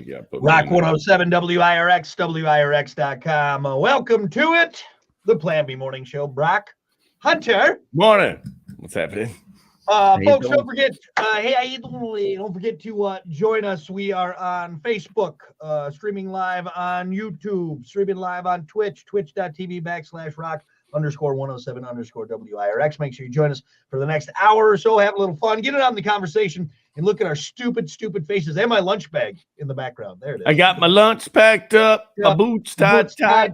got? Put me Rock in there. 107 WIRX, WIRX.com. Welcome to it, the Plan B Morning Show. Brock, Hunter. Morning. What's happening? Folks, don't forget. Hey, how you doing? Don't forget to join us. We are on Facebook, streaming live on YouTube, streaming live on Twitch, twitch.tv/rock_107_WIRX. Make sure you join us for the next hour or so. Have a little fun. Get it on the conversation and look at our stupid faces and my lunch bag in the background. There it is. I got my lunch packed up, my boots tied tight.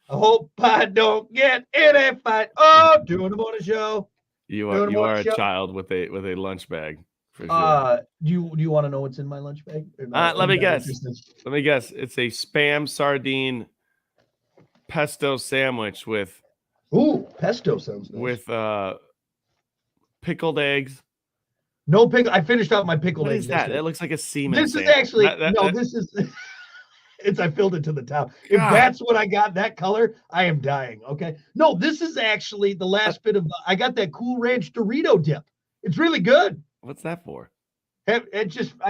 I hope I don't get in a fight. Oh, doing the morning show. You are a child with a lunch bag for sure. Do you want to know what's in my lunch bag? Let me guess. It's a Spam sardine pesto sandwich with pesto sounds nice. With pickled eggs. No pickle. I finished out my pickled eggs. What is that? yesterday. It looks like a semen. This sandwich. is actually this is. I filled it to the top. If that's what I got, that color, I am dying. Okay. No, this is actually the last bit of. I got that Cool Ranch Dorito dip. It's really good. What's that for? I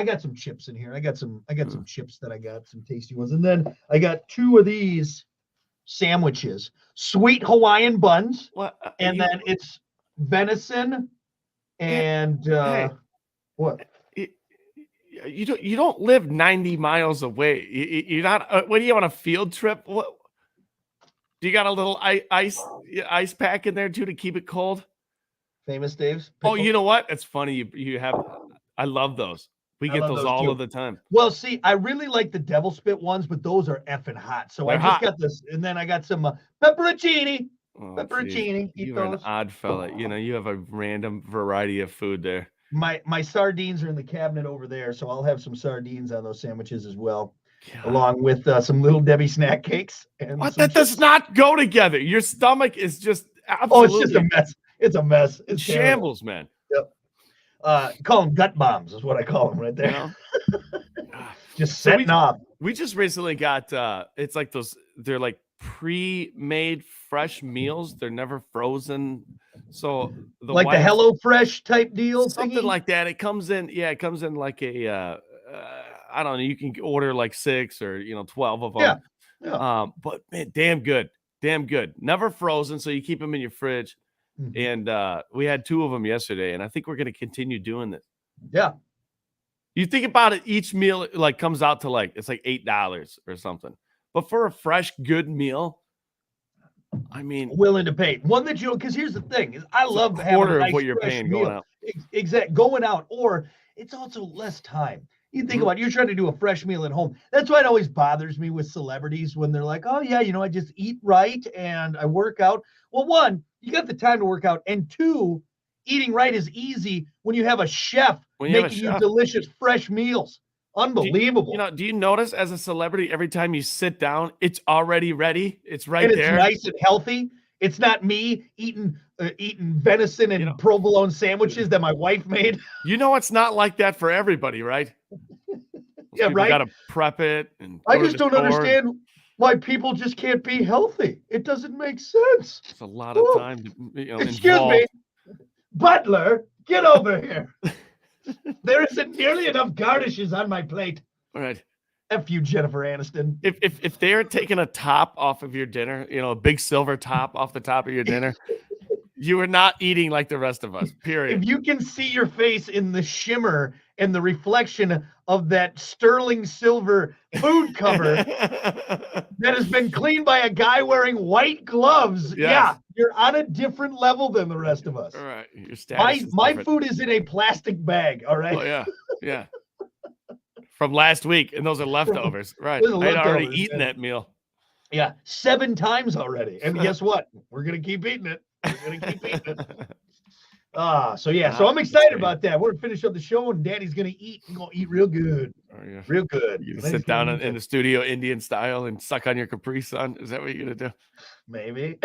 got some chips in here. I got some chips that I got, some tasty ones, and then I got 2 of these sandwiches, sweet Hawaiian buns, and then it's venison and what? You don't live 90 miles away. You're not. What do you on a field trip? What? Do you got a little ice pack in there too to keep it cold? Famous Dave's. Pickle. Oh, you know what? It's funny. You have. I love those. We get those all of the time. Well, see, I really like the devil spit ones, but those are effing hot. So I just got this, and then I got some pepperoncini. Pepperoncini. You're an odd fella. You have a random variety of food there. My sardines are in the cabinet over there, so I'll have some sardines on those sandwiches as well, along with some Little Debbie snack cakes. And that does not go together. Your stomach is just absolutely. Oh, it's just a mess. It's a mess. It's shambles, man. Yep. Call them gut bombs is what I call them right there. Just setting off. We just recently got. It's like those. They're like pre-made fresh meals. They're never frozen. So the HelloFresh type deal, something like that. It comes in like a I don't know. You can order like 6 or 12 of them. Yeah. But man, damn good. Never frozen, so you keep them in your fridge. Mm-hmm. And we had 2 of them yesterday, and I think we're going to continue doing this. Yeah. You think about it, each meal like comes out to it's like $8 or something. But for a fresh, good meal, I mean, willing to pay one that because here's the thing is I love having a nice of what you're paying meal. Going out. Exactly, going out, or it's also less time. You think about it, you're trying to do a fresh meal at home. That's why it always bothers me with celebrities when they're like, oh yeah, I just eat right and I work out. Well, 1, you got the time to work out, and 2, eating right is easy when you have a chef making you delicious fresh meals. Unbelievable. Do you notice as a celebrity, every time you sit down, it's already ready? It's right and there. It's nice and healthy. It's not me eating venison and provolone sandwiches that my wife made. It's not like that for everybody, right? Yeah, right. You got to prep it. And I just don't understand why people just can't be healthy. It doesn't make sense. It's a lot of time. Excuse me, butler, get over here. There isn't nearly enough garnishes on my plate. All right. F you, Jennifer Aniston. If they're taking a top off of your dinner, a big silver top off the top of your dinner, you are not eating like the rest of us, period. If you can see your face in the shimmer and the reflection of that sterling silver food cover that has been cleaned by a guy wearing white gloves, you're on a different level than the rest of us. All right. Your status my food is in a plastic bag, all right? Oh, yeah. From last week, and those are leftovers. Right. I had already eaten that meal. Yeah, 7 times already. And guess what? We're going to keep eating it. So I'm excited about that. We're going to finish up the show, and Daddy's going to eat. He's going to eat real good. Oh, yeah. Real good. You're going to sit down in the studio Indian style and suck on your Capri Sun? Is that what you're going to do? Maybe.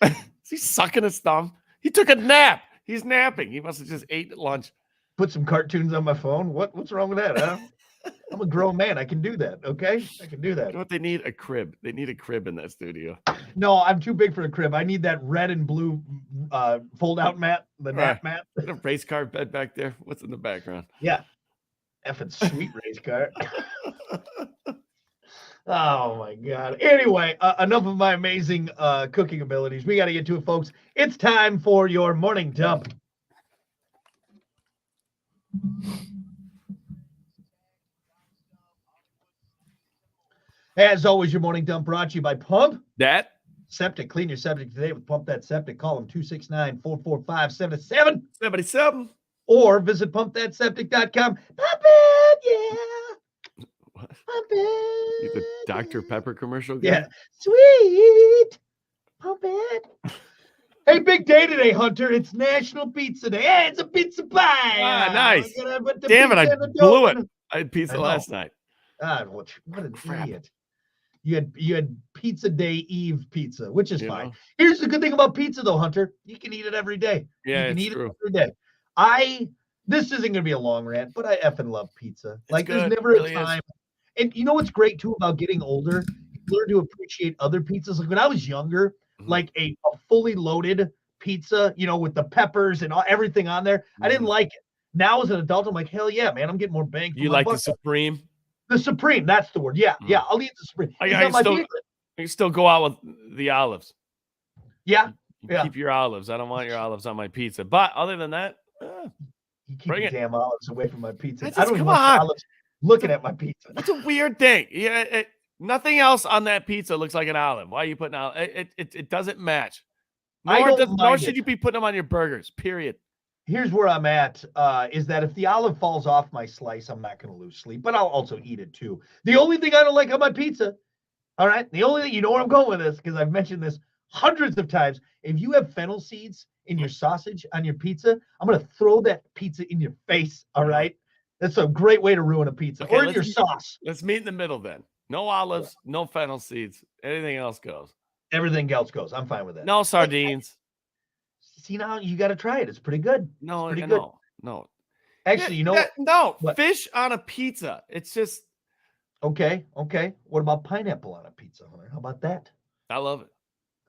Is he sucking his thumb? He took a nap. He's napping. He must have just ate at lunch. Put some cartoons on my phone. What's wrong with that, huh? I'm a grown man. I can do that, okay? I can do that. You know what they need? A crib. They need a crib in that studio. No, I'm too big for a crib. I need that red and blue fold-out mat, the nap mat. A race car bed back there. What's in the background? Yeah. Effing sweet race car. Oh my God. Anyway, enough of my amazing cooking abilities. We got to get to it, folks. It's time for your morning dump. As always, your morning dump brought to you by Pump That Septic. Clean your septic today with Pump That Septic. Call them 269-445-77. 77. Or visit pumpthatseptic.com. Pump it, yeah. What? Pump You it. the Dr. Pepper commercial guy? Yeah. Sweet. Pump it. Hey, big day today, Hunter. It's National Pizza Day. Hey, it's a pizza pie. Ah, nice. We're gonna put the Damn it, pizza I in the blew dough it. and- I had pizza I know. last night. God, what an Crap. idiot. You had Pizza Day Eve pizza, which is You fine. know? Here's the good thing about pizza, though, Hunter. You can eat it every day. Yeah, you can it's eat true. it every day. This isn't gonna be a long rant, but I effing love pizza. Like, good. there's It never really a is. time. And you know what's great too about getting older? You learn to appreciate other pizzas. Like when I was younger, Mhm. like a fully loaded pizza, with the peppers and everything on there, I didn't Mhm. like it. Now as an adult, I'm like, hell yeah, man, I'm getting more bang for You my like the buck. Supreme? The Supreme, that's the word. Yeah, yeah, I'll eat the Supreme. I It's can not my still- favorite. You can still go out with the olives. Yeah, You Yeah. Keep your olives. I don't want your olives on my pizza. But other than that, you keep Bring the it. damn olives away from my pizza. That's I just- don't even come want the on. olives looking at my pizza. it's a weird thing. Yeah, nothing else on that pizza looks like an olive. Why are you putting olive? It doesn't match. I Nor, don't nor mind should it. you be putting them on your burgers. Period. Here's where I'm at, is that if the olive falls off my slice, I'm not going to lose sleep, but I'll also eat it too. The only thing I don't like on my pizza, all right, the only thing, you know where I'm going with this, because I've mentioned this hundreds of times. If you have fennel seeds in your sausage on your pizza, I'm going to throw that pizza in your face, all right? That's a great way to ruin a pizza. Okay, Or in your sauce. Let's meet in the middle then. No olives, no fennel seeds. Anything else goes. Everything else goes. I'm fine with that. No sardines. See, now you got to try it. It's pretty good. No, pretty good. no. Actually, you know what? No, What? fish on a pizza. It's just, Okay. What about pineapple on a pizza, Hunter? How about that? I love it.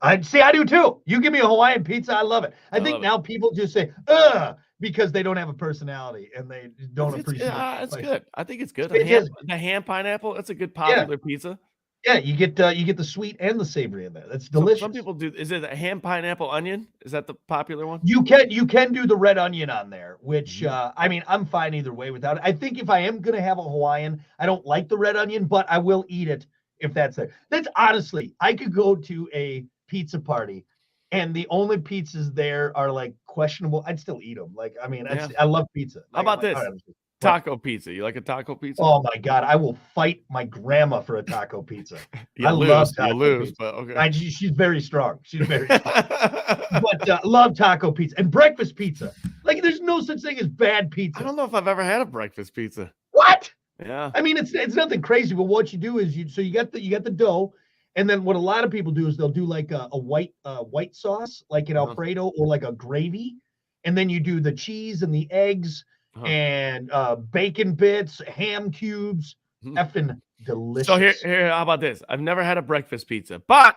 I do too. You give me a Hawaiian pizza, I love it. I think love it. now people just say, ugh, because they don't have a personality and they don't appreciate it. It's good. I think it's good. It's The ham pineapple, that's a good popular pizza. Yeah, you get the sweet and the savory in there. That's Some delicious. people do. Is it a ham pineapple onion? Is that the popular one? You can do the red onion on there, which Mhm. I mean, I'm fine either way without it. I think if I am gonna have a Hawaiian, I don't like the red onion, but I will eat it if that's there. That's honestly, I could go to a pizza party and the only pizzas there are like questionable. I'd still eat them. Like, I mean, Yeah. I love pizza. How about I'm like, this? all right, Taco pizza. You like a taco pizza? oh my God, I will fight my grandma for a taco pizza. you I lose. love taco You lose, pizza. but okay. She's very strong. She's very strong. But love taco pizza and breakfast pizza. Like, there's no such thing as bad pizza. I don't know if I've ever had a breakfast pizza. What? Yeah. I mean, it's nothing crazy, but what you do is you got the dough, and then what a lot of people do is they'll do like a white sauce, like an Alfredo or like a gravy, and then you do the cheese and the eggs and bacon bits, ham cubes, effing delicious. So here, how about this? I've never had a breakfast pizza, but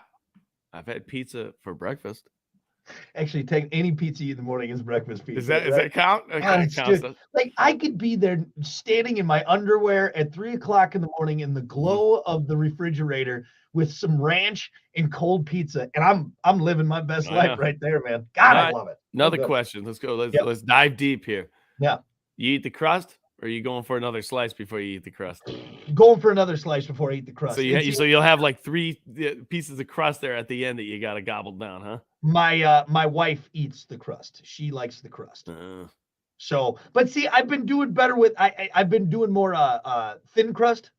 I've had pizza for breakfast. Actually, take any pizza you eat in the morning as breakfast pizza. Does that right? count? Okay, God, it it's counts. just, like, I could be there standing in my underwear at 3:00 in the morning in the glow of the refrigerator with some ranch and cold pizza, and I'm living my best life right there, man. God, I love it. Another question. Let's go. Let's dive deep here. Yeah. You eat the crust, or are you going for another slice before you eat the crust? Going for another slice before I eat the crust. So you'll have like 3 pieces of crust there at the end that you got to gobble down, huh? My wife eats the crust. She likes the crust. So, but see, I've been doing better with I've been doing more thin crust,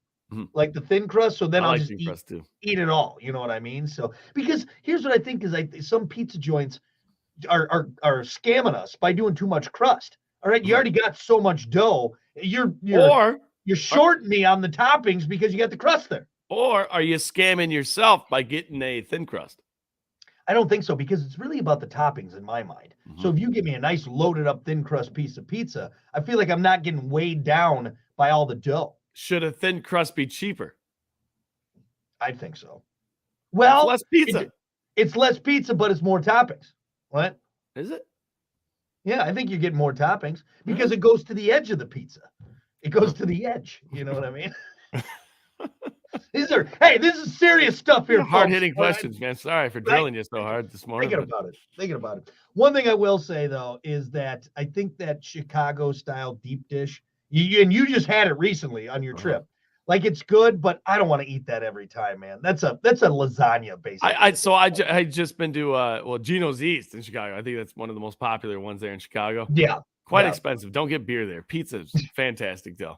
like the thin crust. So then I'll like just eat it all. You know what I mean? So, because here's what I think is some pizza joints are scamming us by doing too much crust. All right, you already got so much dough. You're shorting me on the toppings because you got the crust there. Or are you scamming yourself by getting a thin crust? I don't think so, because it's really about the toppings in my mind. So if you give me a nice loaded up thin crust piece of pizza, I feel like I'm not getting weighed down by all the dough. Should a thin crust be cheaper? I think so. Well, it's less pizza. It's less pizza, but it's more toppings. What? Is it? Yeah, I think you're getting more toppings because it goes to the edge of the pizza. It goes to the edge. You know what I mean? This is serious stuff here, folks. Hard-hitting All right? questions, man. Sorry for drilling you so hard this morning. Thinking about it. One thing I will say though is that I think that Chicago style deep dish, you just had it recently on your trip. Like it's good, but I don't want to eat that every time, man. That's a lasagna basically. I just been to Gino's East in Chicago. I think that's one of the most popular ones there in Chicago. Yeah. Quite expensive. Don't get beer there. Pizza's fantastic though.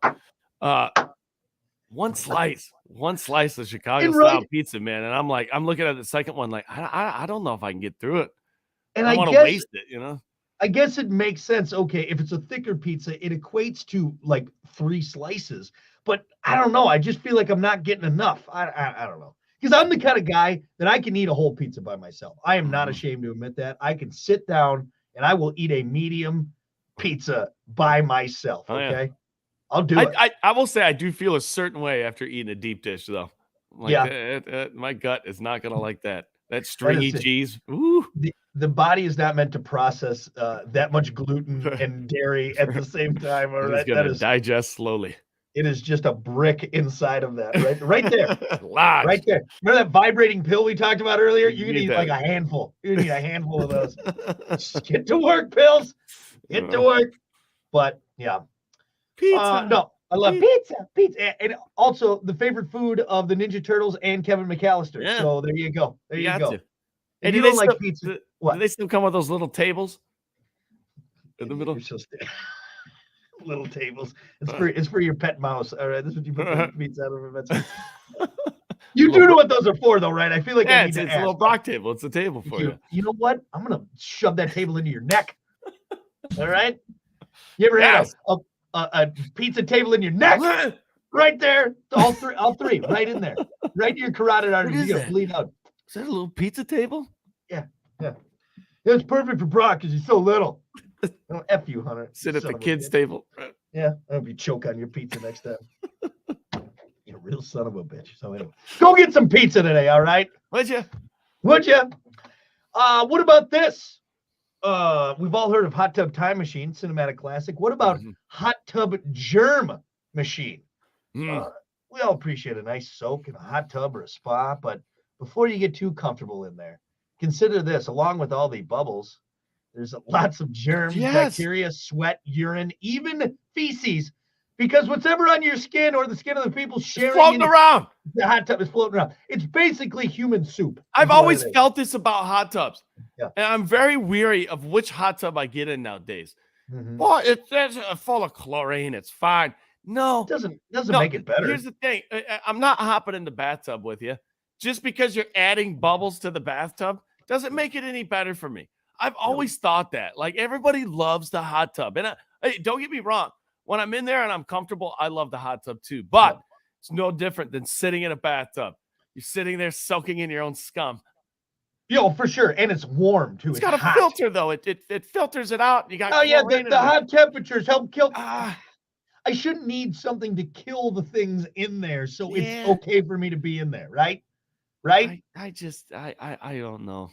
One slice of Chicago style pizza, man. And I'm looking at the second one like I don't know if I can get through it. And I want to waste it, you know. I guess it makes sense. Okay, if it's a thicker pizza, it equates to like 3 slices. But I don't know. I just feel like I'm not getting enough. I don't know. Because I'm the kind of guy that I can eat a whole pizza by myself. I am not ashamed to admit that. I can sit down and I will eat a medium pizza by myself. Okay. Yeah. I'll do it. I will say I do feel a certain way after eating a deep dish, though. Like, my gut is not going to like that. That stringy cheese. Ooh. The body is not meant to process that much gluten and dairy at the same time. Or it's going to digest slowly. It is just a brick inside of that, right there. Lodge. Right there. Remember that vibrating pill we talked about earlier? You're going to eat like a handful. You're going to need a handful of those. Just get to work, pills. Get to work. But, yeah. Pizza. No, I love pizza. And also the favorite food of the Ninja Turtles and Kevin McAllister. Yeah. So there you go. There you go. And you don't like pizza. Do they still come with those little tables in the middle? Little tables. It's for your pet mouse. All right, this is what you put the pizza out of it. You do know what those are for, though, right? I feel like I need to ask. It's a little block table. It's a table for you. You know what? I'm gonna shove that table into your neck. All right. You ever had a pizza table in your neck? Right there. All three, right in there, right in your carotid artery. You're gonna bleed out. Is that a little pizza table? Yeah. It's perfect for Brock because he's so little. Oh, F you, Hunter. Sit at the kids' table. Yeah, I hope you choke on your pizza next time. You're a real son of a bitch. So anyway, go get some pizza today, all right? Would you? What about this? We've all heard of Hot Tub Time Machine, cinematic classic. What about Hot Tub Germ Machine? We all appreciate a nice soak in a hot tub or a spa, but before you get too comfortable in there, consider this. Along with all the bubbles, there's lots of germs, bacteria, sweat, urine, even feces, because whatever on your skin or the skin of the people sharing floating around. The hot tub is floating around. It's basically human soup. I've always felt this about hot tubs. Yeah. And I'm very weary of which hot tub I get in nowadays. Boy, it's full of chlorine. It's fine. No. It doesn't make it better. Here's the thing. I'm not hopping in the bathtub with you. Just because you're adding bubbles to the bathtub doesn't make it any better for me. I've always thought that. Like, everybody loves the hot tub. And hey, don't get me wrong. When I'm in there and I'm comfortable, I love the hot tub too. But it's no different than sitting in a bathtub. You're sitting there soaking in your own scum. Yeah, for sure. And it's warm too. It's got a filter though. It filters it out. You got the hot temperatures help kill. I shouldn't need something to kill the things in there, so it's okay for me to be in there, right? Right? I don't know.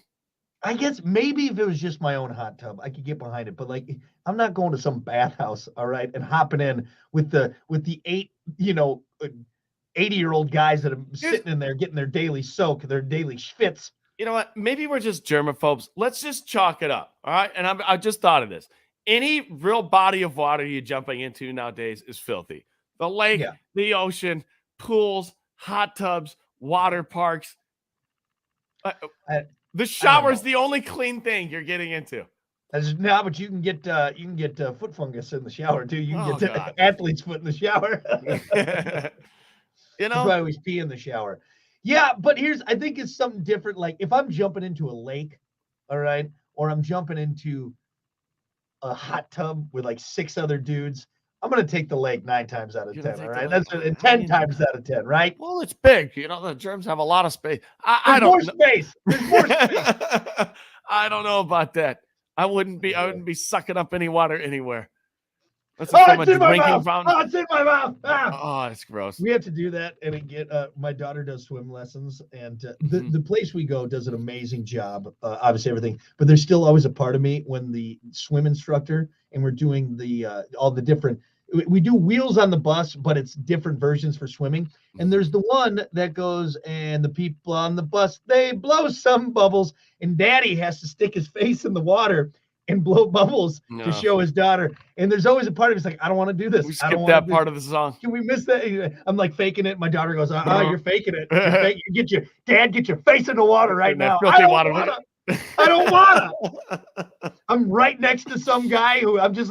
I guess maybe if it was just my own hot tub, I could get behind it. But like, I'm not going to some bathhouse, all right, and hopping in with the 80-year-old guys that are sitting in there getting their daily soak, their daily schwitz. You know what? Maybe we're just germaphobes. Let's just chalk it up, all right? And I just thought of this. Any real body of water you're jumping into nowadays is filthy. The lake, the ocean, pools, hot tubs, water parks. The shower's the only clean thing you're getting into. But you can get foot fungus in the shower too. You can get athlete's foot in the shower. That's why I always pee in the shower. Yeah, but I think it's something different. Like if I'm jumping into a lake, all right, or I'm jumping into a hot tub with like 6 other dudes, I'm going to take the lake 9 times out of 10, all right? That's 10 times out of 10, right? Well, it's big. The germs have a lot of space. There's more space. I don't know about that. I wouldn't be sucking up any water anywhere. It's in my mouth. It's in my mouth. Oh, it's gross. We have to do that and get my daughter does swim lessons, and the place we go does an amazing job, obviously everything, but there's still always a part of me when the swim instructor and we're doing the all the different we do wheels on the bus, but it's different versions for swimming. And there's the one that goes, and the people on the bus, they blow some bubbles, and Daddy has to stick his face in the water and blow bubbles to show his daughter. And there's always a part of it's like, I don't want to do this. We I don't skipped want that part of the song. Can we miss that? I'm like faking it. My daughter goes, you're faking it. Dad, get your face in the water right now. I don't wanna. I'm right next to some guy who I'm just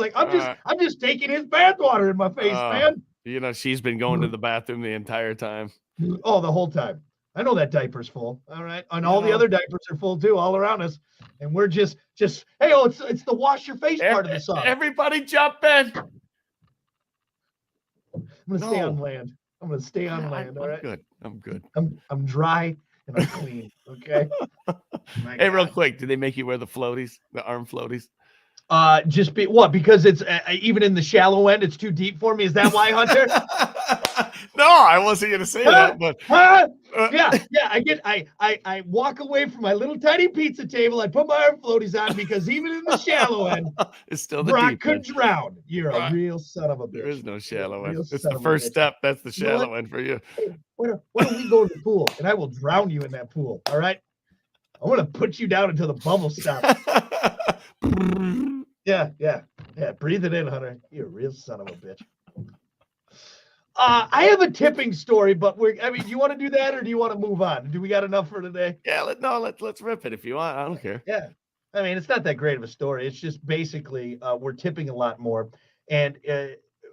taking his bath water in my face, man. You know, she's been going to the bathroom the entire time. Oh, the whole time. I know that diaper's full. All right. And all the other diapers are full too, all around us. And we're just hey, it's the wash your face part of the song. Everybody jump in. I'm gonna stay on land. I'm gonna stay on land. All right. I'm good. I'm dry and I'm clean. Okay. Hey, real quick, did they make you wear the floaties, the arm floaties? Because it's even in the shallow end, it's too deep for me. Is that why, Hunter? No, I wasn't gonna say that, but yeah. I walk away from my little tiny pizza table. I put my arm floaties on because even in the shallow end, it's still the Brock deep could end. drown. You're a real son of a bitch. There is no shallow end. It's son the of a first bitch. step. That's the shallow end for you. Hey, why don't we go to the pool and I will drown you in that pool? All right. I'm gonna put you down until the bubbles stop. Yeah. Breathe it in, Hunter. You're a real son of a bitch. I have a tipping story, but do you want to do that or do you want to move on? Do we got enough for today? Yeah, let's rip it if you want. I don't care. Yeah. I mean, it's not that great of a story. It's just basically we're tipping a lot more and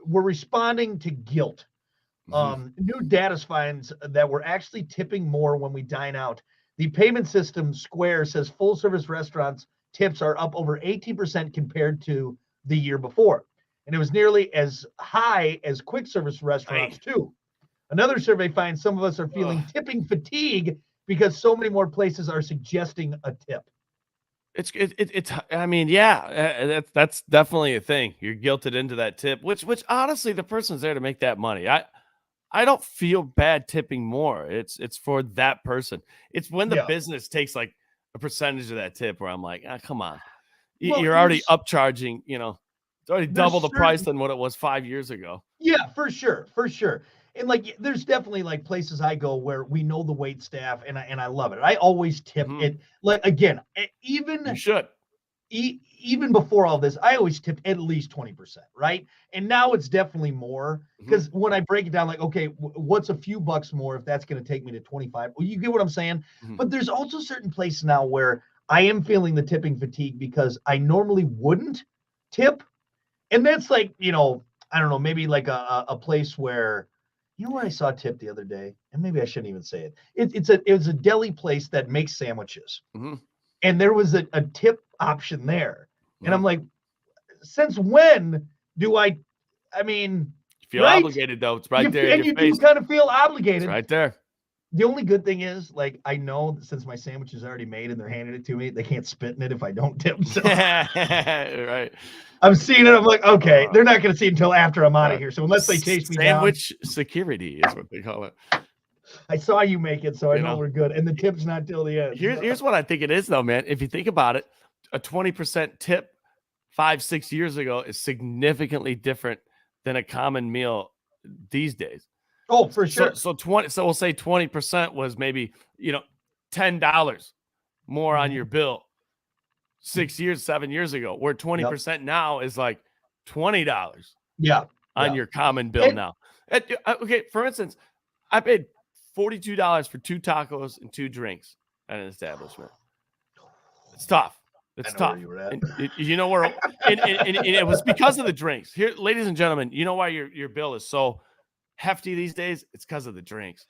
we're responding to guilt. New data finds that we're actually tipping more when we dine out. The payment system Square says full service restaurants tips are up over 18% compared to the year before. And it was nearly as high as quick service restaurants too. Another survey finds some of us are feeling tipping fatigue because so many more places are suggesting a tip. I mean, yeah, that's definitely a thing. You're guilted into that tip, which honestly, the person's there to make that money. I don't feel bad tipping more. It's for that person. It's when the business takes like a percentage of that tip where I'm like, come on. You're already upcharging, it's already double the price than what it was 5 years ago. Yeah, for sure. And like, there's definitely like places I go where we know the wait staff, and I love it. I always tip it. Like again, even you should. Even before all this, I always tipped at least 20%, right? And now it's definitely more because when I break it down, like, okay, what's a few bucks more if that's going to take me to 25? Well, you get what I'm saying? But there's also certain places now where I am feeling the tipping fatigue because I normally wouldn't tip. And that's like, I don't know, maybe like a place where, where I saw a tip the other day, and maybe I shouldn't even say it. It was a deli place that makes sandwiches. And there was a tip option there. And I'm like, since when do I mean, you feel obligated though. It's right there. And you do kind of feel obligated. It's right there. The only good thing is, like, I know that since my sandwich is already made and they're handing it to me, they can't spit in it if I don't tip. So right. I'm seeing it. I'm like, okay, they're not going to see it until after I'm out of here. So unless they chase me down. Sandwich security is what they call it. I saw you make it, so I know we're good. And the tip's not till the end. Here's what I think it is, though, man. If you think about it, a 20% tip 5-6 years ago is significantly different than a common meal these days. Oh, for sure. So we'll say 20% was maybe, $10 more on your bill 7 years ago, where 20% now is like $20 on your common bill now. Okay, for instance, I paid $42 for 2 tacos and 2 drinks at an establishment. It's tough. It's tough. Where you were at. And it was because of the drinks. Here, ladies and gentlemen, you know why your bill is so hefty these days? It's because of the drinks.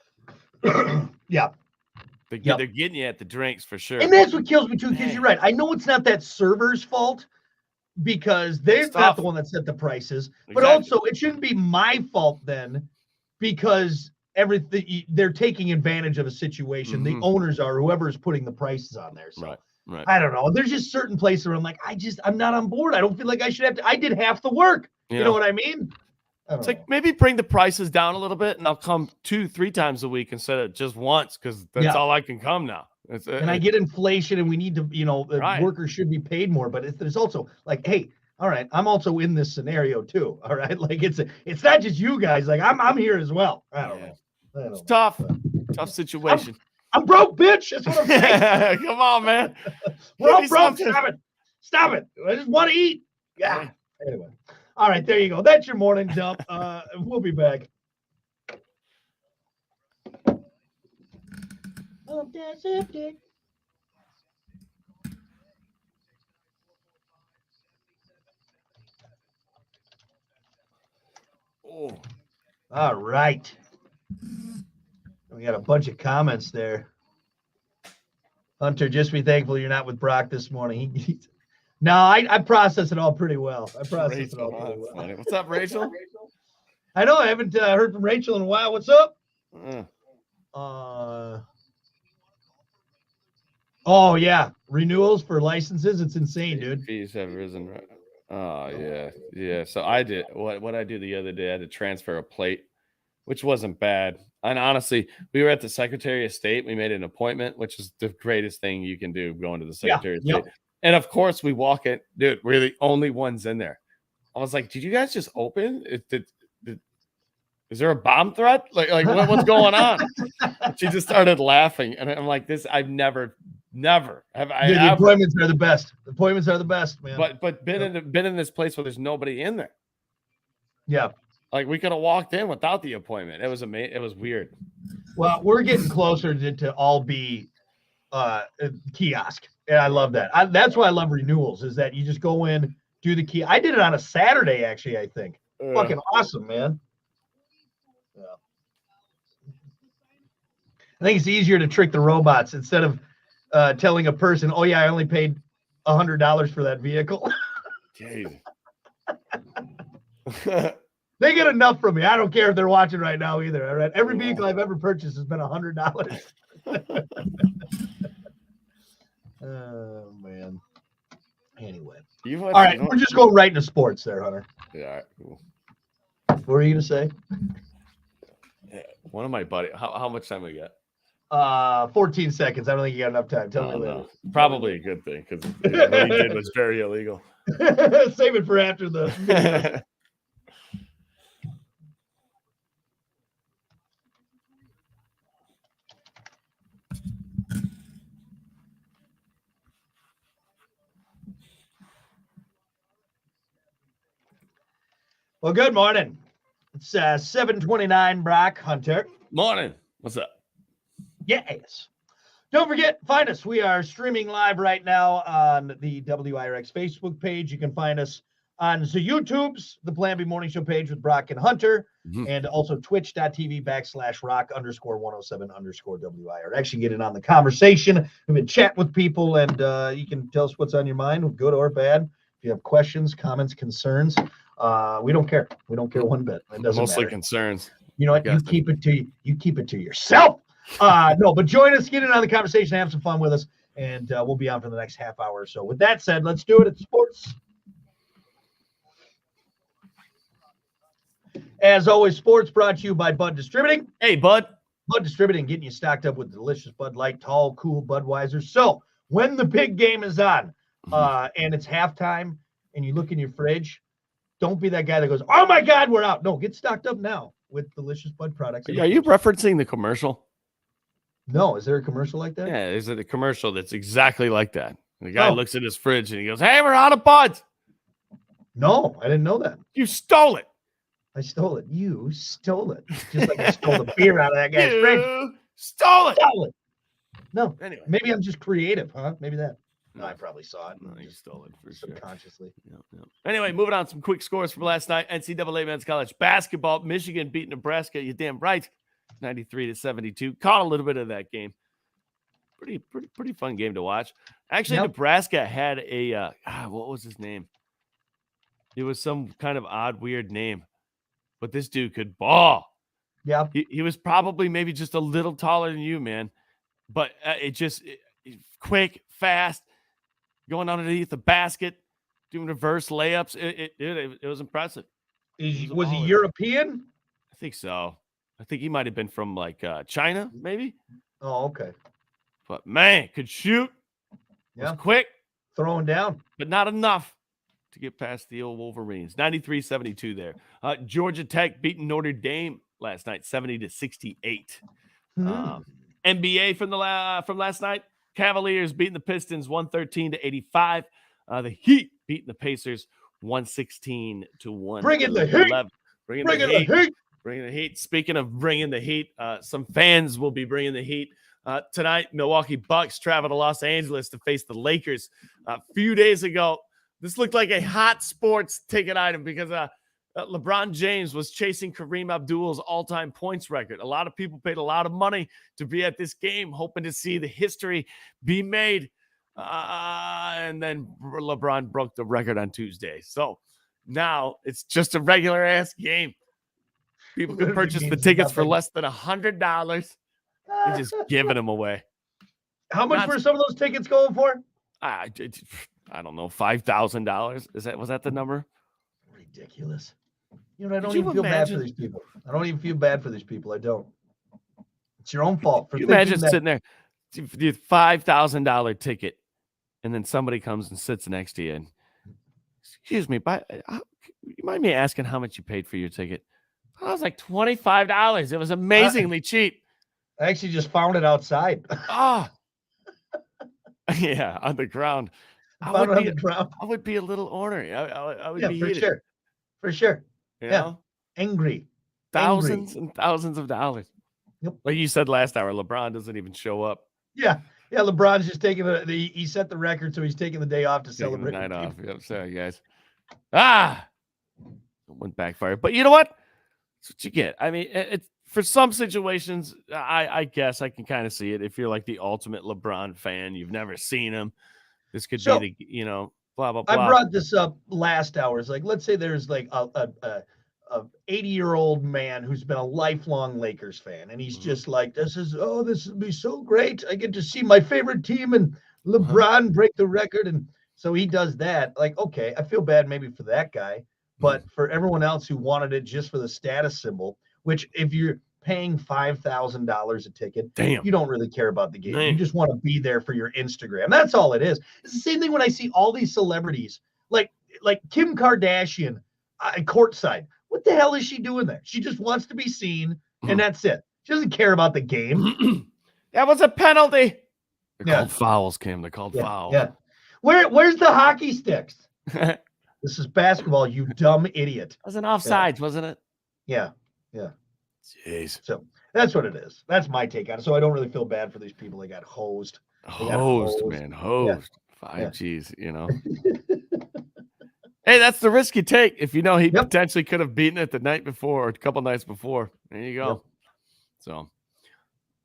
Yeah. They're getting you at the drinks for sure. And that's what kills me too, because you're right. I know it's not that server's fault because they're not the one that set the prices, but also it shouldn't be my fault then because they're taking advantage of a situation. The owners are, whoever's putting the prices on there. So right. I don't know. There's just certain places where I'm like, I'm not on board. I don't feel like I should have to. I did half the work. You know what I mean? It's like maybe bring the prices down a little bit, and I'll come 2-3 times a week instead of just once, because that's all I can come now. And I get inflation, and we need to, workers should be paid more. But there's also like, hey, all right, I'm also in this scenario too. All right, like it's not just you guys. Like I'm here as well. I don't know. It's tough. Tough situation. I'm broke, bitch. That's what I'm saying. Come on, man. We're all broke. Stop it. I just want to eat. Yeah. Anyway. All right, there you go. That's your morning dump. We'll be back. Oh. All right. We got a bunch of comments there. Hunter, just be thankful you're not with Brock this morning. No, I process it all pretty well. What's up, Rachel? I know I haven't heard from Rachel in a while. What's up? Oh yeah, renewals for licenses. It's insane, dude. Fees have risen. Right? Oh yeah. So I did what I did the other day. I had to transfer a plate, which wasn't bad. And honestly, we were at the Secretary of State. We made an appointment, which is the greatest thing you can do, going to the Secretary of State. And of course, we walk in, dude. We're the only ones in there. I was like, "Did you guys just open? Is there a bomb threat? Like what's going on?" She just started laughing, and I'm like, "This, I've never have I." Dude, the appointments are the best. The appointments are the best, man. But been in this place where there's nobody in there. Yeah, like we could have walked in without the appointment. It was amazing. It was weird. Well, we're getting closer to all be kiosk. And I love that. That's why I love renewals, is that you just go in, do the key. I did it on a Saturday, actually, I think. Fucking awesome, man. Yeah. I think it's easier to trick the robots instead of telling a person, oh, yeah, I only paid $100 for that vehicle. Jeez. They get enough from me. I don't care if they're watching right now either. All right. Every vehicle I've ever purchased has been $100. Oh man. Anyway. All right, we're just going right into sports there, Hunter. Yeah, all right, cool. What were you gonna say? Yeah, one of my buddies. How much time we got? 14 seconds. I don't think you got enough time. Tell me later. No. Probably a good thing, because what he did was very illegal. Save it for after the Well, good morning. It's 7:29, Brock, Hunter. Morning. What's up? Yes. Don't forget, find us. We are streaming live right now on the WIRX Facebook page. You can find us on the YouTube's The Plan B Morning Show page with Brock and Hunter, and also twitch.tv/rock_107_WIRX. You get in on the conversation. We've been chatting with people, and you can tell us what's on your mind, good or bad. If you have questions, comments, concerns, we don't care. We don't care one bit. It doesn't Mostly matter. Concerns. You know what? You keep it to yourself. No, but join us, get in on the conversation, have some fun with us, and we'll be on for the next half hour or so. With that said, let's do it at sports. As always, sports brought to you by Bud Distributing. Hey, Bud. Bud Distributing, getting you stocked up with delicious Bud Light, tall, cool Budweiser. So when the big game is on and it's halftime and you look in your fridge, don't be that guy that goes, oh, my God, we're out. No, get stocked up now with delicious Bud products. Are you referencing the commercial? No. Is there a commercial like that? Yeah, there's a commercial that's exactly like that. The guy looks at his fridge and he goes, hey, we're out of Buds. No, I didn't know that. You stole it. I stole it. You stole it. Just like I stole the beer out of that guy's fridge. Stole it. No. Anyway. Maybe I'm just creative, huh? Maybe that. No, I probably saw it. No, you stole it for subconsciously. Sure. Yep. Anyway, moving on. Some quick scores from last night. NCAA men's college basketball. Michigan beat Nebraska. You're damn right. 93-72. Caught a little bit of that game. Pretty fun game to watch. Actually, Nebraska had a what was his name? It was some kind of odd, weird name, but this dude could ball. Yeah, he was probably maybe just a little taller than you, man. But quick, fast, going underneath the basket, doing reverse layups. It was impressive. Was he European? I think so. I think he might have been from like China, maybe. Oh, okay. But man, could shoot. Yeah. Was quick. Throwing down. But not enough to get past the old Wolverines. 93-72 there. Georgia Tech beating Notre Dame last night, 70-68. NBA from last night, Cavaliers beating the Pistons 113-85. The Heat beating the Pacers 116-111. Bringing the heat. Bringing the heat. Speaking of bringing the heat, some fans will be bringing the heat. Tonight, Milwaukee Bucks travel to Los Angeles to face the Lakers. A few days ago, this looked like a hot sports ticket item because LeBron James was chasing Kareem Abdul's all-time points record. A lot of people paid a lot of money to be at this game, hoping to see the history be made. And then LeBron broke the record on Tuesday. So now it's just a regular-ass game. People can purchase the tickets for less than $100. They're just giving them away. How much were some of those tickets going for? I don't know, $5,000. Was that the number? Ridiculous. You know, I don't even feel bad for these people. I don't. It's your own fault. You imagine sitting there, $5,000 ticket, and then somebody comes and sits next to you and, excuse me, you mind me asking how much you paid for your ticket? I was like $25. It was amazingly cheap. I actually just found it outside. Yeah, on the ground. I would be a little ornery. I would be heated. For sure. You know? Angry. Thousands and thousands of dollars. Yep. Like you said last hour, LeBron doesn't even show up. Yeah. LeBron's just taking he set the record, so he's taking the day off to celebrate. The night off. Yep. Sorry, guys. Went backfire. But you know what? That's what you get. I mean, it's for some situations, I guess I can kind of see it. If you're like the ultimate LeBron fan, you've never seen him. This could be the, blah, blah, blah. I brought this up last hour. It's like, let's say there's like a 80-year-old man who's been a lifelong Lakers fan. And he's just like, this would be so great. I get to see my favorite team and LeBron break the record. And so he does that. Like, okay, I feel bad maybe for that guy. But for everyone else who wanted it just for the status symbol, which if you're paying $5,000 a ticket, you don't really care about the game. You just want to be there for your Instagram. That's all it is. It's the same thing when I see all these celebrities, like Kim Kardashian courtside. What the hell is she doing there? She just wants to be seen, and that's it. She doesn't care about the game. That was a penalty. They're called fouls, Kim. They're called fouls. Yeah. Where's the hockey sticks? This is basketball, you dumb idiot. It was an offsides, wasn't it? Yeah. Jeez. So that's what it is. That's my take on it. So I don't really feel bad for these people. They got hosed. Man. Hosed. 5Gs, Hey, that's the risk you take if you know he potentially could have beaten it the night before or a couple nights before. There you go. So,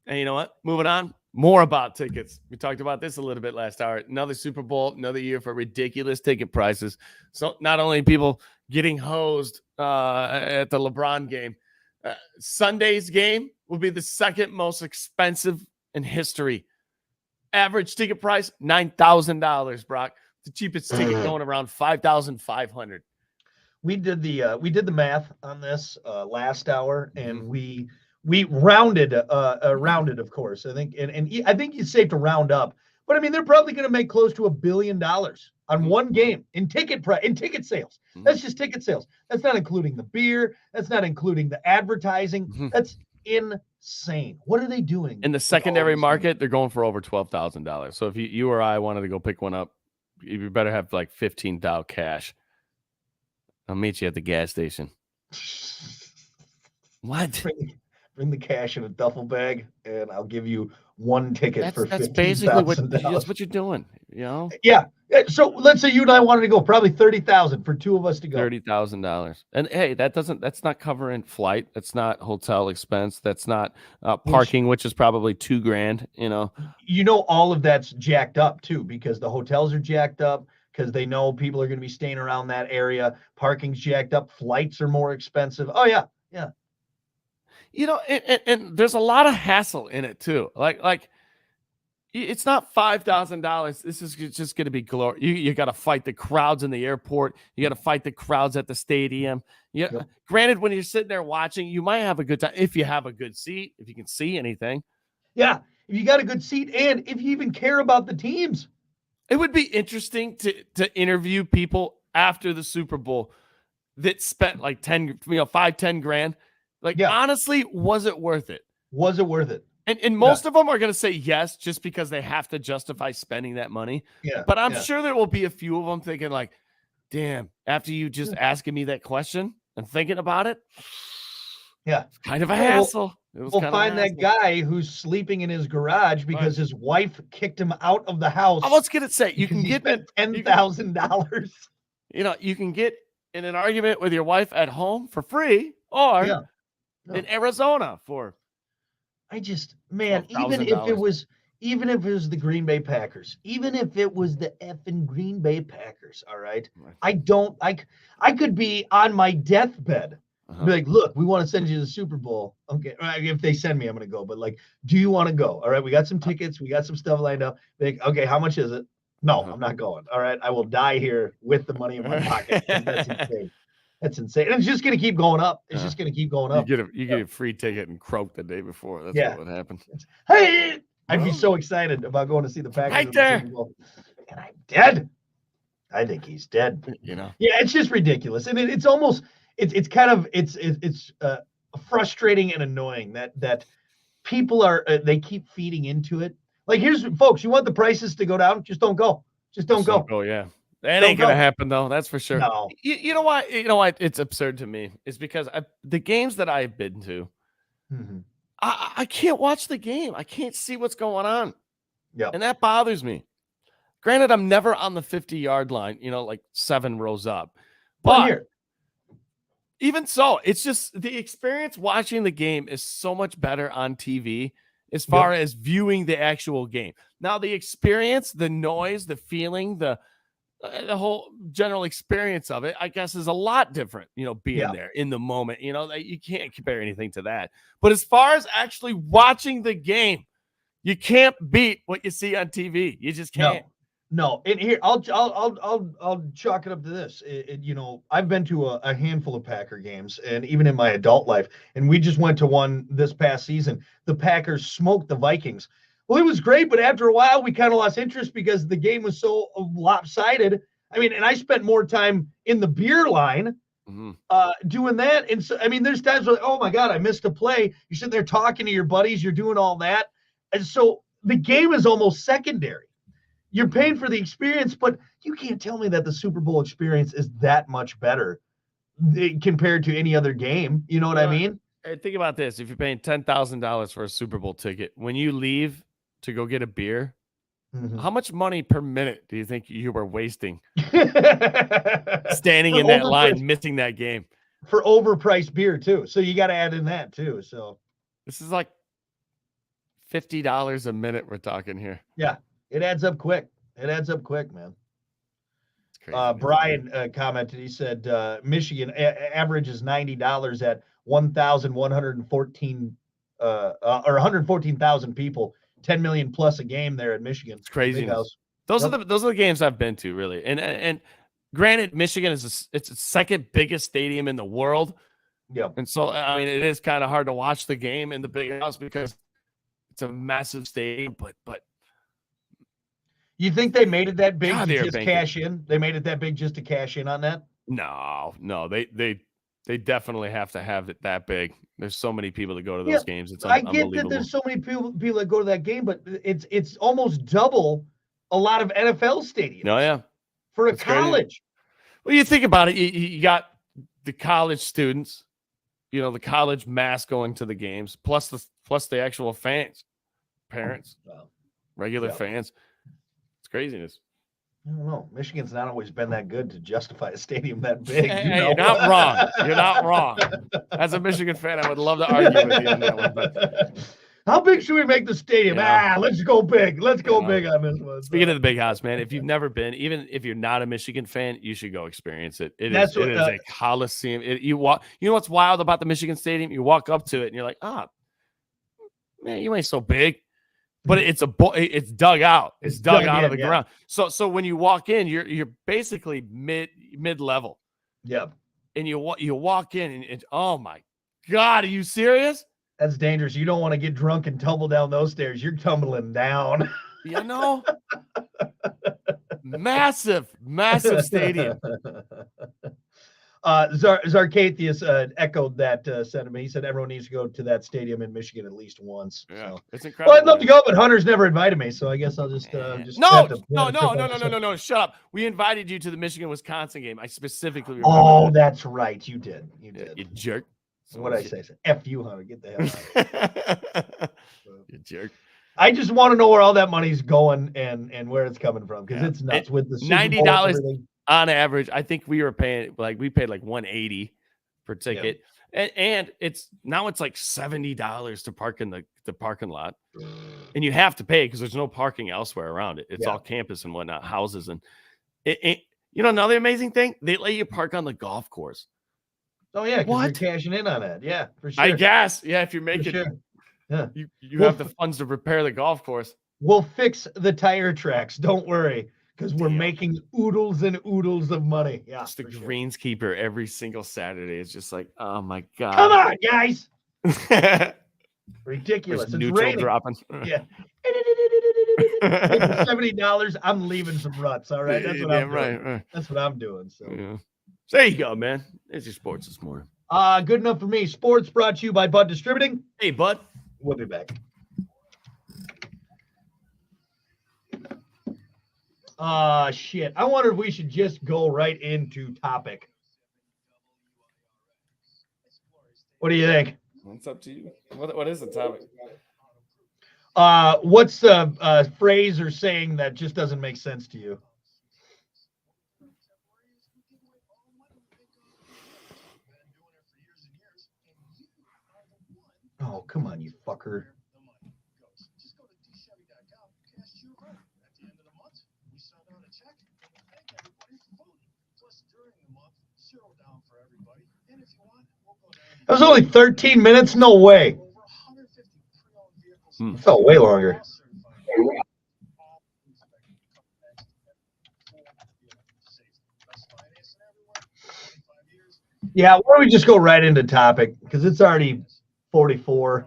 and you know what? Moving on. More about tickets. We talked about this a little bit last hour. Another Super Bowl, another year for ridiculous ticket prices. So not only people getting hosed at the LeBron game, Sunday's game will be the second most expensive in history. Average ticket price, $9,000, Brock. The cheapest ticket going around $5,500. We did the math on this last hour, and we rounded, of course. I think, and I think it's safe to round up. But I mean, they're probably going to make close to $1 billion on one game in ticket sales. That's just ticket sales. That's not including the beer. That's not including the advertising. That's insane. What are they doing in the secondary market? They're going for over $12,000. So if you or I wanted to go pick one up, you better have like $15,000 cash. I'll meet you at the gas station. What? Bring the cash in a duffel bag, and I'll give you one ticket for $15,000. That's basically what you're doing, Yeah. So let's say you and I wanted to go, probably $30,000 for two of us to go. $30,000, and hey, that's not covering flight. That's not hotel expense. That's not parking, which is probably $2,000. All of that's jacked up too, because the hotels are jacked up. Because they know people are going to be staying around that area. Parking's jacked up. Flights are more expensive. Oh yeah. And there's a lot of hassle in it too. Like it's not $5,000. This is just going to be glory. You got to fight the crowds in the airport. You got to fight the crowds at the stadium. Granted, when you're sitting there watching, you might have a good time if you have a good seat, if you can see anything. Yeah, if you got a good seat, and if you even care about the teams. It would be interesting to interview people after the Super Bowl that spent like 5-10 grand. Like, Yeah. honestly, was it worth it? Was it worth it? And most of them are going to say yes, just because they have to justify spending that money. Yeah. But I'm sure there will be a few of them thinking like, damn, after you just asking me that question and thinking about it. Yeah. It's kind of a hassle. We'll find that guy who's sleeping in his garage because his wife kicked him out of the house. I was going to say, you can get $10,000. You can get in an argument with your wife at home for free, or in Arizona for. Even if it was the Green Bay Packers, even if it was the effing Green Bay Packers, all right, I could be on my deathbed. Be like, look, we want to send you to the Super Bowl. Okay, if they send me, I'm gonna go. But like, do you want to go? All right, we got some tickets, we got some stuff lined up. Like, okay, how much is it? No, I'm not going. All right, I will die here with the money in my pocket. That's insane. That's insane. And it's just gonna keep going up. It's just gonna keep going up. You get a free ticket and croak the day before. That's what would happen. Hey, I'd be so excited about going to see the Packers right there. The Super Bowl. And I'm dead. I think he's dead. Yeah, it's just ridiculous, and it's almost. It's kind of frustrating and annoying that people are they keep feeding into it. Like, here's folks, you want the prices to go down? Just don't go. Just don't go. Oh yeah, that ain't gonna happen though. That's for sure. No. You know why? You know why it's absurd to me is because the games that I've been to, I can't watch the game. I can't see what's going on. Yeah, and that bothers me. Granted, I'm never on the 50-yard line. Like 7 rows up, but. Even so, it's just the experience watching the game is so much better on TV as far as viewing the actual game. Now, the experience, the noise, the feeling, the whole general experience of it, I guess, is a lot different, being there in the moment. You can't compare anything to that. But as far as actually watching the game, you can't beat what you see on TV. You just can't. No, and here I'll chalk it up to this. I've been to a handful of Packer games, and even in my adult life, and we just went to one this past season. The Packers smoked the Vikings. Well, it was great, but after a while, we kind of lost interest because the game was so lopsided. I mean, and I spent more time in the beer line doing that. And so, I mean, there's times where, oh my God, I missed a play. You're sitting there talking to your buddies, you're doing all that, and so the game is almost secondary. You're paying for the experience, but you can't tell me that the Super Bowl experience is that much better compared to any other game. You know what I mean? Hey, think about this. If you're paying $10,000 for a Super Bowl ticket, when you leave to go get a beer, how much money per minute do you think you were wasting standing in that line, missing that game? For overpriced beer, too. So you got to add in that, too. So this is like $50 a minute we're talking here. Yeah. It adds up quick. Man. It's crazy. Brian commented. He said Michigan average is $90 at 1,114 or 114,000 people, 10 million plus a game there in Michigan. It's crazy. Those are the games I've been to, really. And granted, Michigan is it's the second biggest stadium in the world. Yeah. And so I mean, it is kind of hard to watch the game in the big house because it's a massive stadium, but. You think they made it that big to just cash in? They made it that big just to cash in on that? No. They definitely have to have it that big. There's so many people that go to those games. It's unbelievable. I get that there's so many people that go to that game, but it's almost double a lot of NFL stadiums. Oh yeah, for a college. Crazy. Well, you think about it. You got the college students, the college mass going to the games, plus the actual fans, parents, regular fans. Craziness. I don't know. Michigan's not always been that good to justify a stadium that big. You're not wrong. You're not wrong. As a Michigan fan, I would love to argue with you on that one. But how big should we make the stadium? Let's go big. Let's go big on this one. Speaking of the big house, man, if you've never been, even if you're not a Michigan fan, you should go experience it. It is a coliseum. You know what's wild about the Michigan Stadium? You walk up to it and you're like, man, you ain't so big. But it's dug out. It's dug out of the ground. So when you walk in, you're basically mid level. Yeah. And you walk in and oh my God, are you serious? That's dangerous. You don't want to get drunk and tumble down those stairs. You're tumbling down. Massive stadium. Zarcathius echoed that sentiment. He said everyone needs to go to that stadium in Michigan at least once. Yeah, So. it's incredible. Well, I'd love to go, but Hunter's never invited me, so I guess I'll just no. Shut up. We invited you to the Michigan-Wisconsin game. I specifically remember. Oh, that's right. You did. You jerk. So what did I say? F you, Hunter. Get the hell out. You jerk. I just want to know where all that money's going and where it's coming from because it's nuts with the $90 on average. I think we paid like $180 per ticket, and it's like $70 to park in the parking lot, and you have to pay because there's no parking elsewhere around it. It's all campus and whatnot, houses, and another amazing thing, they let you park on the golf course. Oh yeah, because you're cashing in on it. Yeah, for sure. I guess if you're making. Yeah. You have the funds to repair the golf course. We'll fix the tire tracks. Don't worry, because we're making oodles and oodles of money. Yeah. Just the greenskeeper every single Saturday is just like, oh my God. Come on, guys. Ridiculous. It's raining. Dropping. Yeah. $70. I'm leaving some ruts. All right. That's what I'm doing. Right. That's what I'm doing. So there you go, man. It's your sports this morning. Good enough for me. Sports brought to you by Bud Distributing. Hey, Bud. We'll be back. Shit. I wonder if we should just go right into topic. What do you think? It's up to you. What is the topic? What's the phrase or saying that just doesn't make sense to you? Oh, come on, you fucker. That was only 13 minutes? No way. It felt way longer. Yeah, why don't we just go right into topic? Because it's already 44.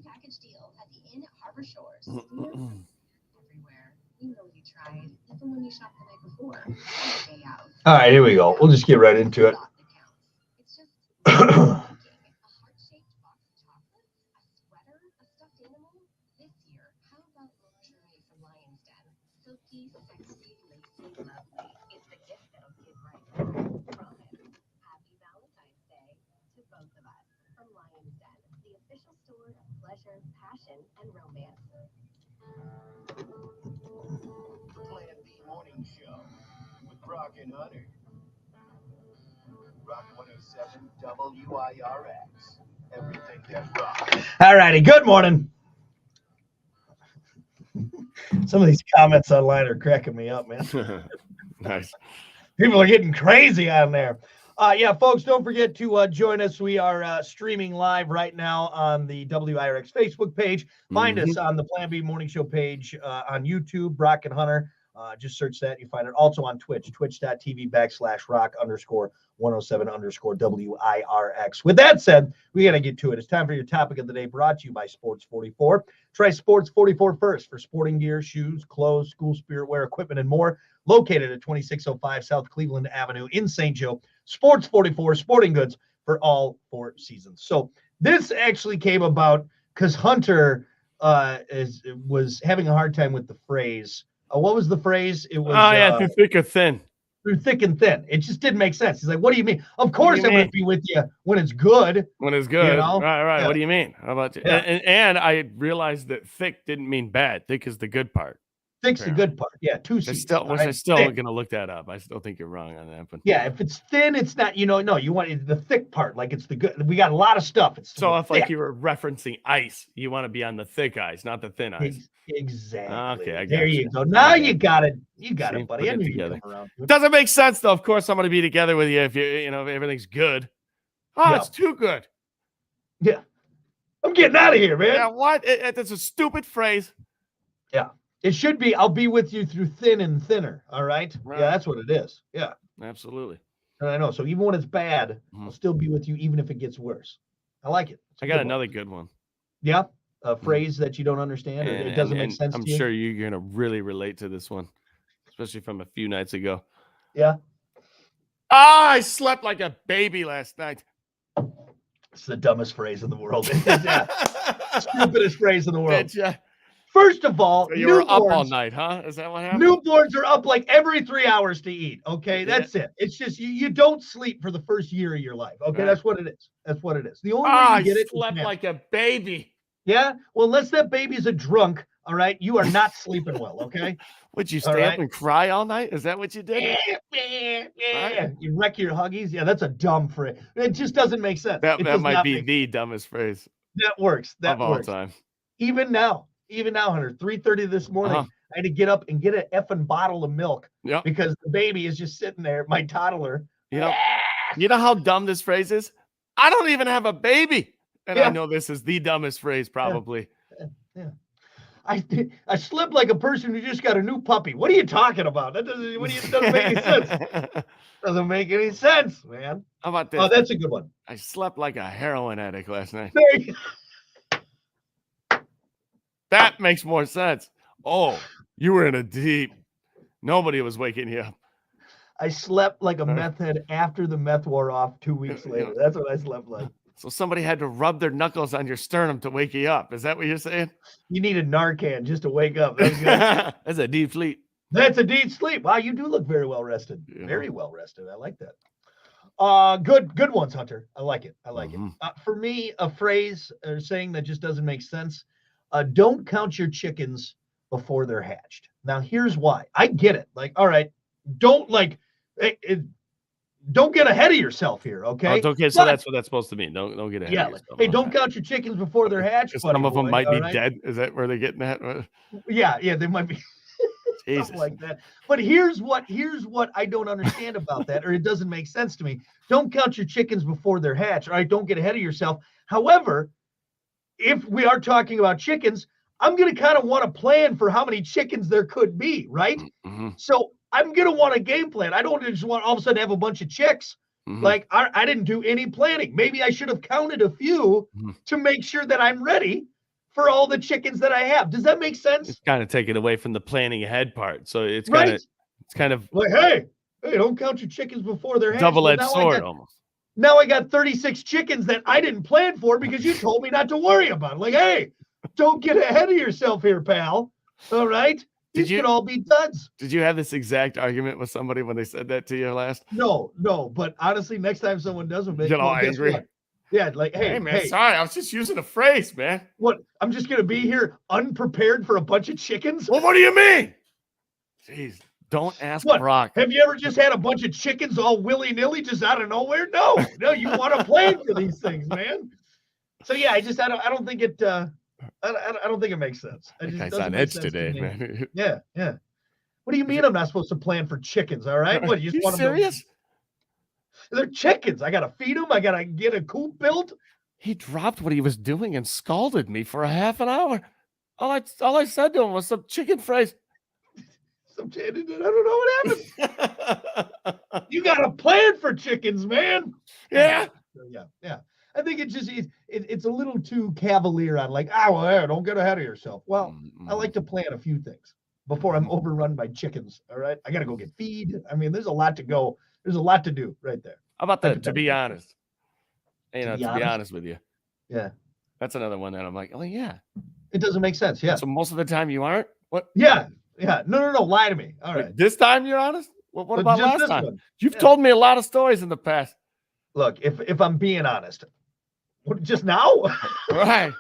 Package deal at the Inn at Harbor Shores. Everywhere. We know you tried, even when you shopped the night before. Day out. All right, here we go. We'll just get right into it. It's just a heart-shaped box of chocolate, a sweater, a stuffed animal. This year, how about lingerie from Lion's Den? Silky, sexy, lacy, lovely. It's the gift that'll get right from him. Happy Valentine's Day to both of us from Lion's Den, the official store of pleasure, passion, and romance. Plan B Morning Show with Brock and Hunter. Rock 107 WIRX. Everything that rocks. All righty. Good morning. Some of these comments online are cracking me up, man. Nice. People are getting crazy on there. Yeah, folks, don't forget to join us. We are streaming live right now on the WIRX Facebook page. Find us on the Plan B Morning Show page on YouTube, Brock and Hunter. Just search that. You find it also on Twitch, twitch.tv/rock_107_WIRX. With that said, we got to get to it. It's time for your topic of the day, brought to you by Sports 44. Try Sports 44 first for sporting gear, shoes, clothes, school spirit wear, equipment, and more. Located at 2605 South Cleveland Avenue in St. Joe. Sports 44, sporting goods for all 4 seasons. So this actually came about because Hunter was having a hard time with the phrase. What was the phrase? It was through thick or thin. Through thick and thin. It just didn't make sense. He's like, what do you mean? Of course I'm going to be with you when it's good. When it's good. You know? Right. Yeah. What do you mean? How about you? Yeah. And I realized that thick didn't mean bad. Thick is the good part. Thick's the Fair good part. Yeah, 2 C's. Still, all I'm right? still Thick. gonna look that up. I still think you're wrong on that. But Yeah, if it's thin, it's not. No, you want the thick part. Like it's the good. We got a lot of stuff. It's so the if like thick. you were referencing ice, you want to be on the thick ice, not the thin ice. Exactly. Okay, I got there you. you go. Now you got it. You got See, it, buddy. put I it knew you'd together. come around. To it. Doesn't make sense though. Of course, I'm gonna be together with you if if everything's good. Oh, Yeah. it's too good. Yeah. I'm getting out of here, man. Yeah, what? That's a stupid phrase. Yeah. It should be, I'll be with you through thin and thinner. All right. Right. Yeah, that's what it is. Yeah. Absolutely. And I know. So even when it's bad, I'll still be with you, even if it gets worse. I like it. I got another good one. Yeah. A phrase that you don't understand, or it doesn't make sense I'm to you. sure you're gonna really relate to this one, especially from a few nights ago. Yeah. I slept like a baby last night. It's the dumbest phrase in the world. Yeah. Stupidest phrase in the world. Did ya? First of all, So you were up all night, huh? Is that what happened? Newborns are up like every 3 hours to eat. Okay, Yeah. that's it. It's just you don't sleep for the first year of your life. Okay, Right. That's what it is. That's what it is. The only way I you get it. slept like a baby. Yeah. Well, unless that baby's a drunk, all right, you are not sleeping well. Okay. Would you All stay up right. and cry all night? Is that what you did? You wreck your huggies. Yeah, that's a dumb phrase. It just doesn't make sense. That It does might not be make the dumbest phrase That works. That of all works. time. Even now, Hunter, 3:30 this morning, Uh-huh. I had to get up and get an effing bottle of milk Yep. because the baby is just sitting there, my toddler. You know how dumb this phrase is? I don't even have a baby. And Yeah. I know this is the dumbest phrase, probably. Yeah. I slept like a person who just got a new puppy. What are you talking about? That doesn't make any sense. Doesn't make any sense, man. How about this? Oh, that's a good one. I slept like a heroin addict last night. There you That makes more sense. Oh, you were in a deep. Nobody was waking you up. I slept like a meth head after the meth wore off 2 weeks later. That's what I slept like. So somebody had to rub their knuckles on your sternum to wake you up. Is that what you're saying? You need a Narcan just to wake up. That's good. That's a deep sleep. That's a deep sleep. Wow, you do look very well rested. Yeah. Very well rested. I like that. Good ones, Hunter. I like it. Mhm. For me, a phrase or saying that just doesn't make sense. Don't count your chickens before they're hatched. Now, here's why. I get it. Like, all right, don't don't get ahead of yourself here, okay? Oh, okay, so But- that's what that's supposed to mean. Don't get ahead yeah. of yourself. Hey, don't count your chickens before they're hatched. Some buddy of them boy, might all be right? dead. Is that where they're getting at? Yeah, they might be. Jesus. Something like that. But here's what I don't understand about that, or it doesn't make sense to me. Don't count your chickens before they're hatched. All right, don't get ahead of yourself. However, if we are talking about chickens, I'm going to kind of want to plan for how many chickens there could be, right? Mm-hmm. So I'm going to want a game plan. I don't just want all of a sudden have a bunch of chicks. Mhm. Like I didn't do any planning. Maybe I should have counted a few Mhm. to make sure that I'm ready for all the chickens that I have. Does that make sense? It's kind of taken away from the planning ahead part. So it's Right. kind of Like, hey, don't count your chickens before they're hatched. Well, double-edged now I sword got- almost. Now I got 36 chickens that I didn't plan for because you told me not to worry about it. Like, hey, don't get ahead of yourself here, pal. All right? These you- could all be duds. Did you have this exact argument with somebody when they said that to you last? No. But honestly, next time someone does it, Get all guess angry? what? Yeah, like, hey, man, sorry, I was just using a phrase, man. what? I'm just gonna be here unprepared for a bunch of chickens? Well, what do you mean? Jeez, don't ask What? Brock. Have you ever just had a bunch of chickens all willy-nilly just out of nowhere? No, you want to plan for these things, man. So yeah, I don't think it I don't think it makes sense. It That just guy's doesn't on make edge sense to today, me. man. Yeah. What do you mean I'm not supposed to plan for chickens? All right, what you just You want them to- serious? They're chickens. I gotta feed them. I gotta get a coop built. He dropped what he was doing and scalded me for a half an hour. All I said to him was some chicken phrase. I don't know what happened. You gotta plan for chickens, man. Yeah. Yeah. I think it's a little too cavalier on like, don't get ahead of yourself. Well, I like to plan a few things before I'm overrun by chickens. All right. I got to go get feed. I mean, there's a lot to go. There's a lot to do right there. How about that? To be honest. To be honest? honest with you. Yeah. That's another one that I'm like, oh yeah. It doesn't make sense. Yeah. So most of the time you aren't? What? Yeah. No. Lie to me. All Like, right. this time you're honest? What But about just last this time? one. You've Yeah. told me a lot of stories in the past. Look, if I'm being honest, just now, Right.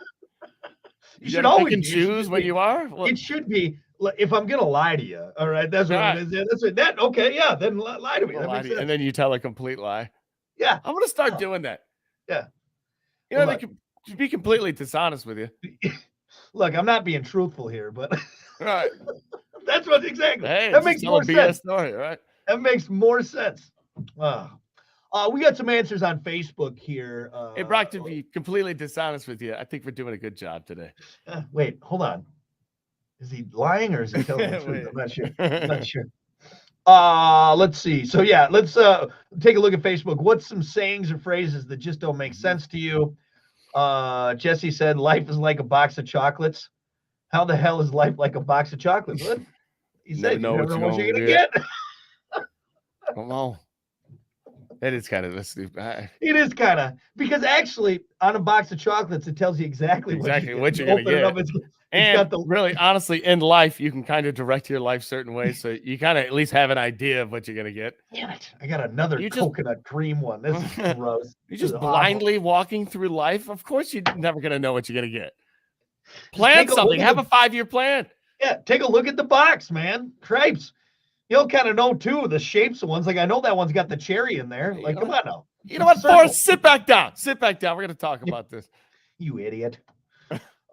you should gotta always pick and be. choose when you are? What? It should be if I'm gonna lie to you, all right, that's what Right. it is. Yeah, that's what that. Okay, yeah, then lie to me. That makes sense. And then you tell a complete lie. Yeah, I'm gonna start Oh. doing that. yeah. You know, Well, to be completely dishonest with you. Look, I'm not being truthful here, but Right. that's what exactly. Hey, That just makes tell more a BS sense. story, right? That makes more sense. We got some answers on Facebook here. Hey, Brock, to be completely dishonest with you, I think we're doing a good job today. Wait, hold on. Is he lying or is he telling the truth? Wait. I'm not sure. I'm not sure. Let's see. So yeah, let's take a look at Facebook. What's some sayings or phrases that just don't make sense to you? Jesse said, "Life is like a box of chocolates." How the hell is life like a box of chocolates? What? He said, "You never know what you're gonna get." Come on. That is kind of a stupid. It is kind of, because actually on a box of chocolates it tells you exactly what you're gonna get. And really, honestly, in life, you can kind of direct your life certain ways, so you kind of at least have an idea of what you're gonna get. Damn it! I got another coconut cream one. This is gross. You're just blindly walking through life. Of course, you're never gonna know what you're gonna get. Plan something. Have a 5-year plan. Yeah, take a look at the box, man. Cripes. You'll kind of know too the shapes of ones. Like I know that one's got the cherry in there. Like, come on now. You know what, Forrest? Sit back down. Sit back down. We're gonna talk about this. You idiot.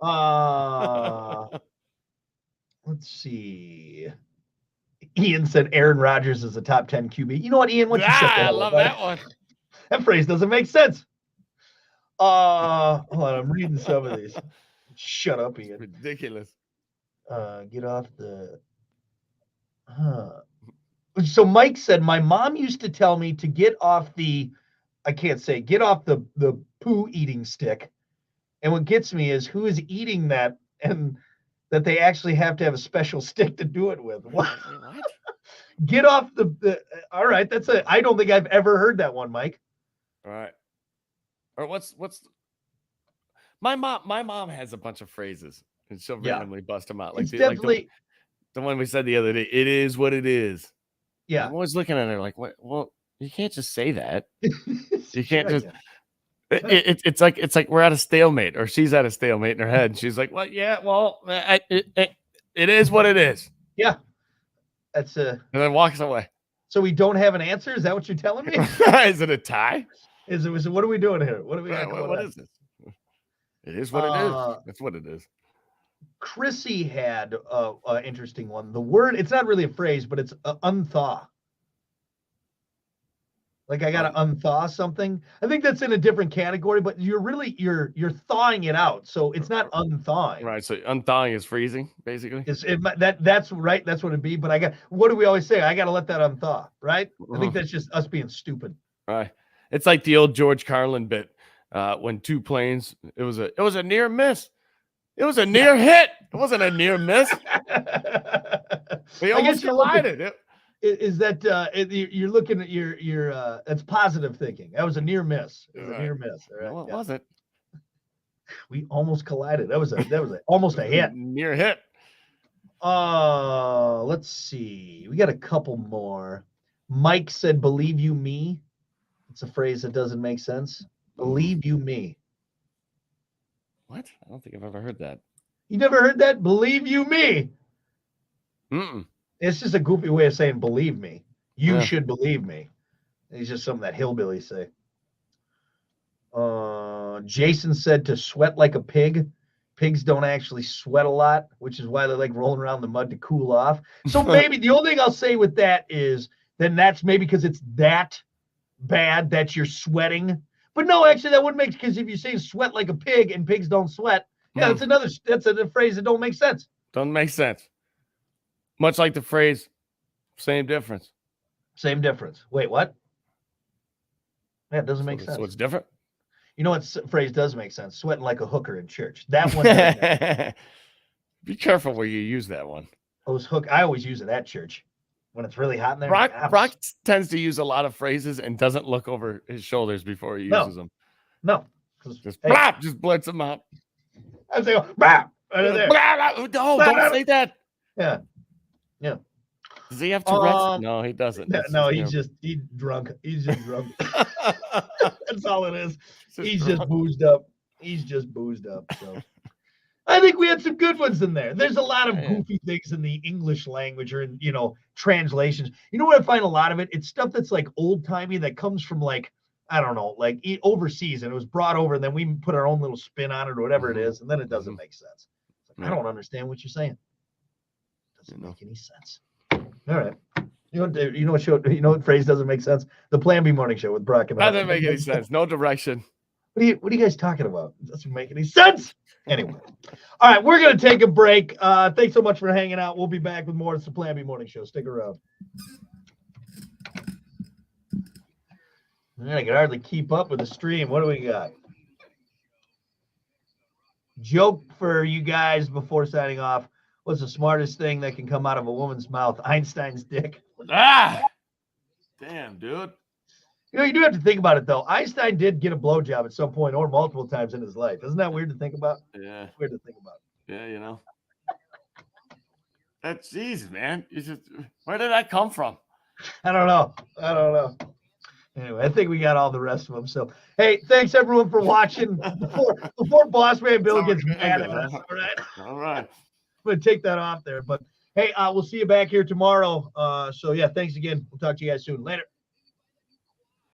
Let's see. Ian said Aaron Rodgers is a top 10 QB. You know what, Ian? What you I love that one. That phrase doesn't make sense. Hold on, I'm reading some of these. Shut up, Ian. It's ridiculous. Get off the. So Mike said, my mom used to tell me to get off the. I can't say get off the poo eating stick. And what gets me is who is eating that, and that they actually have to have a special stick to do it with. What? Get off the all right, that's a I don't think I've ever heard that one, Mike. All right. Or what's my mom has a bunch of phrases and she'll randomly bust them out. Like it's definitely the one we said the other day. It is what it is. Yeah. I'm always looking at her like, what? Well, you can't just say that. You can't just. It's like we're at a stalemate, or she's at a stalemate in her head. And she's like, "Well, yeah, well, it is what it is." Yeah, that's and then walks away. So we don't have an answer. Is that what you're telling me? Is it a tie? Is it? What are we doing here? What are we? What is this? It is what it is. That's what it is. Chrissy had an interesting one. The word, it's not really a phrase, but it's unthaw. Like I got to unthaw something. I think that's in a different category, but you're thawing it out. So it's not unthawing. Right. So unthawing is freezing, basically. That's right. That's what it'd be. But what do we always say? I got to let that unthaw. Right. I think that's just us being stupid. Right. It's like the old George Carlin bit when two planes, it was a near miss. It was a near hit. It wasn't a near miss. They almost collided. Is that you're looking at your that's positive thinking. That was a near miss. It was a near miss. Right? No, it wasn't. We almost collided. That was almost a hit. Near hit. Let's see. We got a couple more. Mike said, "Believe you me." It's a phrase that doesn't make sense. Believe you me. What? I don't think I've ever heard that. You never heard that? Believe you me. Mm-mm. It's just a goofy way of saying believe me. You should believe me. It's just something that hillbillies say. Jason said to sweat like a pig. Pigs don't actually sweat a lot, which is why they like rolling around in the mud to cool off. So maybe the only thing I'll say with that is then that's maybe because it's that bad that you're sweating. But no, actually that wouldn't make, because if you're saying sweat like a pig and pigs don't sweat, that's a phrase that don't make sense. Doesn't make sense. Much like the phrase, same difference. Same difference. Wait, what? Yeah, it doesn't make sense. So it's different? You know what phrase does make sense? Sweating like a hooker in church. That one. Be careful where you use that one. I always use it at church when it's really hot in there. Brock tends to use a lot of phrases and doesn't look over his shoulders before he uses them. No. Just blurts them out. I say, blah, right there. No, don't say that. Yeah. Does he have Tourette's? No, he doesn't. No, he's drunk. He's just drunk. That's all it is. He's just boozed up. So I think we had some good ones in there. There's a lot of Yeah. goofy things in the English language or in, translations. You know what I find a lot of it? It's stuff that's like old timey that comes from like, I don't know, like overseas and it was brought over and then we put our own little spin on it or whatever it is. And then it doesn't make sense. It's like, I don't understand what you're saying. It doesn't make any sense. All right. You know what phrase doesn't make sense? The Plan B Morning Show with Brock and That doesn't make any sense. No direction. What are you guys talking about? It doesn't make any sense. Anyway. All right, we're going to take a break. Thanks so much for hanging out. We'll be back with more of the Plan B Morning Show. Stick around. I can hardly keep up with the stream. What do we got? Joke for you guys before signing off. What's the smartest thing that can come out of a woman's mouth? Einstein's dick. Ah, damn, dude. You do have to think about it, though. Einstein did get a blowjob at some point or multiple times in his life. Isn't that weird to think about? Yeah. It's weird to think about. Yeah, That's Jesus, man. Where did that come from? I don't know. Anyway, I think we got all the rest of them. So, hey, thanks everyone for watching. Before Boss Man Bill gets mad at us, all right? All right. I'm going to take that off there. But, hey, we'll see you back here tomorrow. So, yeah, thanks again. We'll talk to you guys soon. Later.